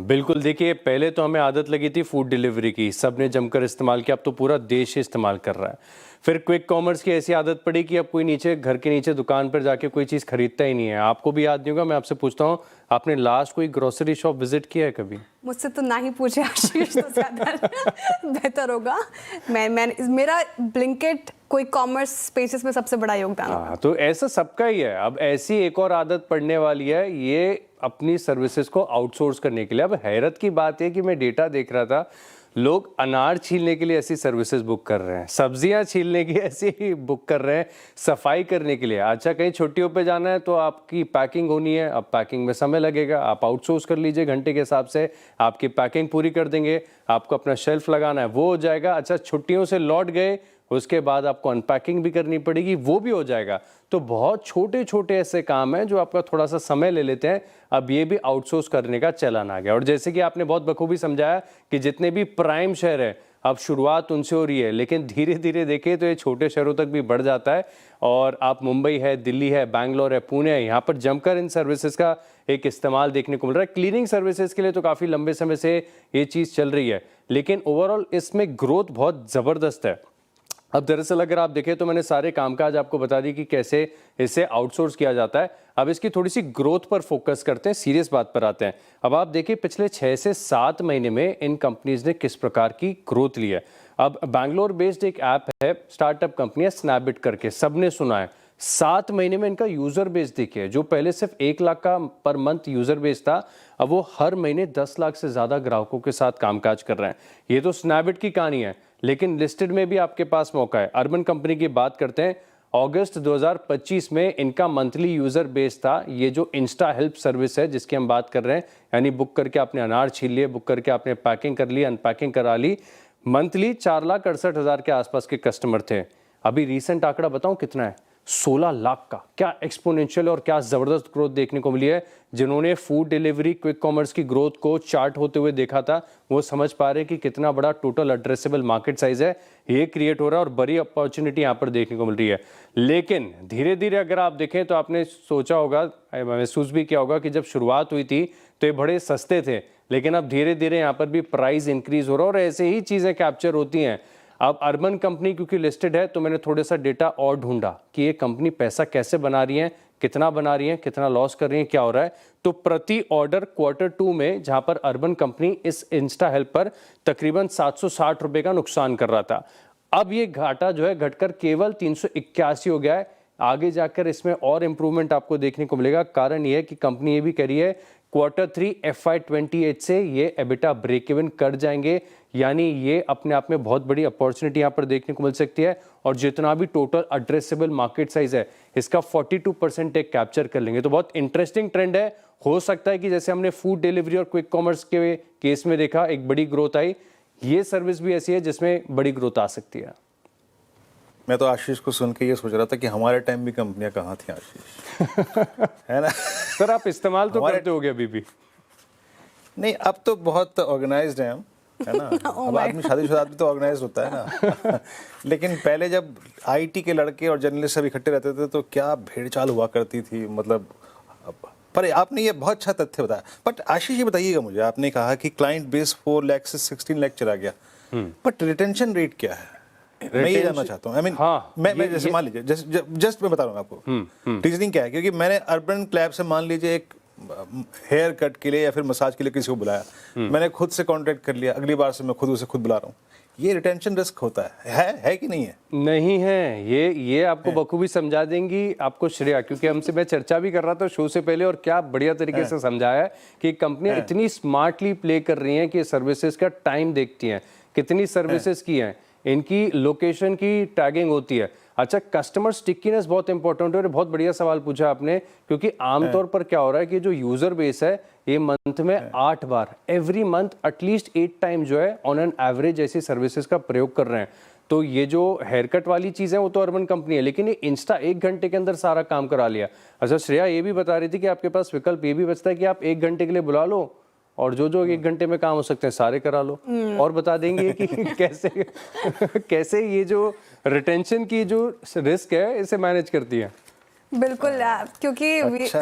बिल्कुल। देखिए, पहले तो हमें आदत लगी थी फूड डिलीवरी की, सबने जमकर इस्तेमाल किया, अब तो पूरा देश ही इस्तेमाल कर रहा है। फिर क्विक कॉमर्स की ऐसी आदत पड़ी कि अब कोई नीचे घर के नीचे दुकान पर जाके कोई चीज़ खरीदता ही नहीं है। आपको भी याद नहीं होगा, मैं आपसे पूछता हूँ, आपने लास्ट कोई ग्रोसरी शॉप विजिट किया है कभी? मुझसे तो ना ही पूछे आशीष, तो ज़्यादा बेहतर होगा। मैं मेरा ब्लिंकिट कोई कॉमर्स स्पेसेस में सबसे बड़ा योगदान होगा। हाँ, तो ऐसा सबका ही है। अब ऐसी एक और आदत पड़ने वाली है, ये अपनी सर्विसेज को आउटसोर्स करने के लिए। अब हैरत की बात है कि मैं डेटा देख रहा था, लोग अनार छीलने के लिए ऐसी सर्विसेज बुक कर रहे हैं, सब्जियां छीलने की ऐसी बुक कर रहे हैं, सफाई करने के लिए। अच्छा, कहीं छुट्टियों पे जाना है तो आपकी पैकिंग होनी है, अब पैकिंग में समय लगेगा, आप आउटसोर्स कर लीजिए, घंटे के हिसाब से आपकी पैकिंग पूरी कर देंगे, आपको अपना शेल्फ लगाना है वो हो जाएगा। अच्छा, छुट्टियों से लौट गए, उसके बाद आपको अनपैकिंग भी करनी पड़ेगी, वो भी हो जाएगा। तो बहुत छोटे छोटे ऐसे काम हैं जो आपका थोड़ा सा समय ले लेते हैं, अब ये भी आउटसोर्स करने का चलन आ गया। और जैसे कि आपने बहुत बखूबी समझाया कि जितने भी प्राइम शहर है, अब शुरुआत उनसे हो रही है, लेकिन धीरे धीरे देखें तो ये छोटे शहरों तक भी बढ़ जाता है। और आप मुंबई है, दिल्ली है, बैंगलोर है, पुणे है, यहाँ पर जमकर इन सर्विसेज का एक इस्तेमाल देखने को मिल रहा है। क्लीनिंग सर्विसेज के लिए तो काफ़ी लंबे समय से ये चीज़ चल रही है, लेकिन ओवरऑल इसमें ग्रोथ बहुत ज़बरदस्त है। अब दरअसल अगर आप देखें तो मैंने सारे कामकाज आपको बता दी कि कैसे इसे आउटसोर्स किया जाता है। अब इसकी थोड़ी सी ग्रोथ पर फोकस करते हैं, सीरियस बात पर आते हैं। अब आप देखिए पिछले 6 से 7 महीने में इन कंपनीज ने किस प्रकार की ग्रोथ ली है। अब बैंगलोर बेस्ड एक ऐप है, स्टार्टअप कंपनी है स्नैपबिट करके, सबने सुना है। 7 महीने में इनका यूजर बेस देखिए, जो पहले सिर्फ 1 लाख का पर मंथ यूजर बेस था, अब वो हर महीने 10 लाख से ज्यादा ग्राहकों के साथ कामकाज कर रहे हैं। ये तो स्नैपबिट की कहानी है, लेकिन लिस्टेड में भी आपके पास मौका है। अर्बन कंपनी की बात करते हैं, अगस्त 2025 में इनका मंथली यूजर बेस था, ये जो इंस्टा हेल्प सर्विस है जिसकी हम बात कर रहे हैं, यानी बुक करके आपने अनार छील लिए, बुक करके आपने पैकिंग कर ली, अनपैकिंग करा ली, मंथली 4,68,000 के आसपास के कस्टमर थे। अभी रिसेंट आंकड़ा बताऊं कितना है? 16 लाख का। क्या एक्सपोनेंशियल और क्या जबरदस्त ग्रोथ देखने को मिली है। जिन्होंने फूड डिलीवरी क्विक कॉमर्स की ग्रोथ को चार्ट होते हुए देखा था, वो समझ पा रहे हैं कि कितना बड़ा टोटल एड्रेसेबल मार्केट साइज है ये क्रिएट हो रहा है और बड़ी अपॉर्चुनिटी यहाँ पर देखने को मिल रही है। लेकिन धीरे धीरे अगर आप देखें तो आपने सोचा होगा, महसूस भी किया होगा कि जब शुरुआत हुई थी तो ये बड़े सस्ते थे, लेकिन अब धीरे धीरे यहाँ पर भी प्राइस इंक्रीज हो रहा है और ऐसे ही चीज़ें कैप्चर होती हैं। अब अर्बन कंपनी क्योंकि लिस्टेड है तो मैंने थोड़ा सा डेटा और ढूंढा कि ये कंपनी पैसा कैसे बना रही है, कितना बना रही है, कितना लॉस कर रही है, क्या हो रहा है। तो प्रति ऑर्डर Q2 में जहां पर अर्बन कंपनी इस इंस्टा हेल्प पर तकरीबन 760 रुपए का नुकसान कर रहा था, अब ये घाटा जो है घटकर केवल 381 हो गया है। आगे जाकर इसमें और इंप्रूवमेंट आपको देखने को मिलेगा। कारण ये है कि कंपनी ये भी कह रही है Q3 FY28 से ये एबिटा ब्रेक इवन कर जाएंगे, यानी ये अपने आप में बहुत बड़ी अपॉर्चुनिटी यहाँ पर देखने को मिल सकती है। और जितना भी टोटल एड्रेसेबल मार्केट साइज है, इसका 42% एक कैप्चर कर लेंगे। तो बहुत इंटरेस्टिंग ट्रेंड है। हो सकता है कि जैसे हमने फूड डिलीवरी और क्विक कॉमर्स के केस में देखा एक बड़ी ग्रोथ आई, ये सर्विस भी ऐसी है जिसमें बड़ी ग्रोथ आ सकती है। मैं तो आशीष को सुन के ये सोच रहा था कि हमारे टाइम भी कंपनियां कहाँ थी आशीष। है ना सर, आप इस्तेमाल तो करते होगे अभी भी? नहीं, अब तो बहुत ऑर्गेनाइज्ड हैं हम, है ना। अब आदमी शादीशुदा आदमी तो ऑर्गेनाइज्ड होता है ना। लेकिन पहले जब आईटी के लड़के और जर्नलिस्ट सब इकट्ठे रहते थे तो क्या भेड़चाल हुआ करती थी, मतलब। पर आपने ये बहुत अच्छा तथ्य बताया। बट आशीष ये बताइएगा मुझे, आपने कहा कि क्लाइंट बेस 4 लाख से 16 लाख चला गया, बट रिटेंशन रेट क्या है? मैं ये जानना चाहता हूँ। हाँ, मैं जैसे मान लीजिए जस्ट मैं बता रहा हूँ आपको रीजनिंग क्या है। क्योंकि मैंने अर्बन क्लैब से मान लीजिए एक हेयर कट के लिए या फिर मसाज के लिए किसी को बुलाया, मैंने खुद से कॉन्टेक्ट कर लिया, अगली बार से मैं खुद उसे खुद बुला रहा हूँ। ये रिटेंशन रिस्क होता है कि नहीं है? नहीं है। ये आपको बखूबी समझा देंगी आपको श्रेया, क्योंकि हमसे मैं चर्चा भी कर रहा था शो से पहले, और क्या बढ़िया तरीके से समझाया है कि कंपनियां इतनी स्मार्टली प्ले कर रही हैं कि सर्विसेज का टाइम देखती हैं, कितनी सर्विसेज की हैं, इनकी लोकेशन की टैगिंग होती है। अच्छा, कस्टमर स्टिकीनेस बहुत इंपॉर्टेंट है और बहुत बढ़िया सवाल पूछा आपने, क्योंकि आमतौर पर क्या हो रहा है कि जो यूजर बेस है ये मंथ में 8 बार, एवरी मंथ एटलीस्ट 8 टाइम जो है ऑन एन एवरेज ऐसी सर्विसेज का प्रयोग कर रहे हैं। तो ये जो हेयर कट वाली चीज़ है वो तो अर्बन कंपनी है, लेकिन ये इंस्टा 1 घंटे के अंदर सारा काम करा लिया। अच्छा, श्रेया ये भी बता रही थी कि आपके पास विकल्प ये भी बचता है कि आप 1 घंटे के लिए बुला लो और जो 1 घंटे में काम हो सकते हैं सारे करा लो। और बता देंगे कि कैसे ये जो रिटेंशन की जो रिस्क है इसे मैनेज करती है। बिल्कुल, क्योंकि अच्छा।